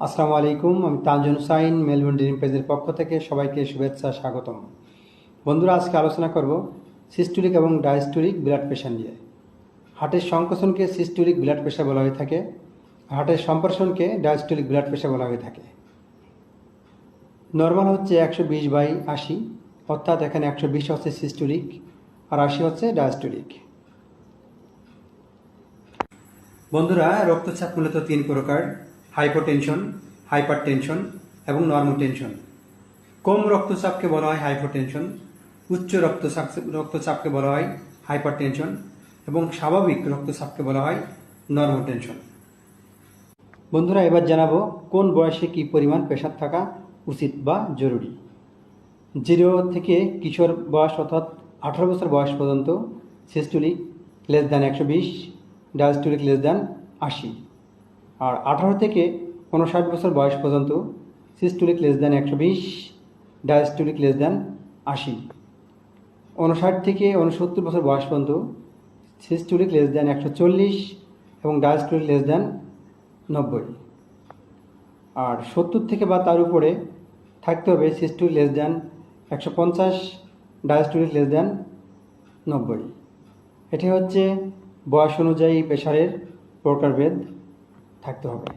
আসসালামু আলাইকুম। আমি তানজুন হুসাইন, মেলবোর্ন ড্রিম পেজের পক্ষ থেকে সবাইকে শুভেচ্ছা স্বাগতম। বন্ধুরা, আজকে আলোচনা করব সিস্টোলিক এবং ডায়াস্টোলিক ব্লাড প্রেশার নিয়ে। হার্টের সংকোচনকে সিস্টোলিক ব্লাড প্রেশার বলা হয়ে থাকে, হার্টের সম্প্রসারণকে ডায়াস্টোলিক ব্লাড প্রেশার বলা হয়ে থাকে। নর্মাল হচ্ছে 120/80, অর্থাৎ এখানে 120 হচ্ছে সিস্টোলিক আর 80 হচ্ছে ডায়াস্টোলিক। বন্ধুরা, রক্তচাপ মূলত 3 প্রকার: হাইপোটেনশন, হাইপারটেনশন এবং নর্মোটেনশন। কম রক্তচাপকে বলা হয় হাইপোটেনশন, উচ্চ রক্তচাপকে বলা হয় হাইপারটেনশন এবং স্বাভাবিক রক্তচাপকে বলা হয় নর্মোটেনশন। বন্ধুরা, এবার জানাবো কোন বয়সে কি পরিমাণ প্রেশার থাকা উচিত বা জরুরি। 0 থেকে কিশোর বয়স অর্থাৎ 18 বছর বয়স পর্যন্ত সিস্টোলিক <120, ডায়াস্টোলিক <80। আর 18 থেকে 59 বছর বয়স পর্যন্ত সিস্টোলিক <120, ডায়াস্টোলিক <80। 59 থেকে 69 বছর বয়স পর্যন্ত সিস্টোলিক <140 এবং ডায়াস্টোলিক <90। আর 70 থেকে বা তার উপরে থাকতে হবে সিস্টোলিক <150, ডায়াস্টোলিক <90। এটি হচ্ছে বয়স অনুযায়ী প্রেশারের প্রকারভেদ থাকতে হবে।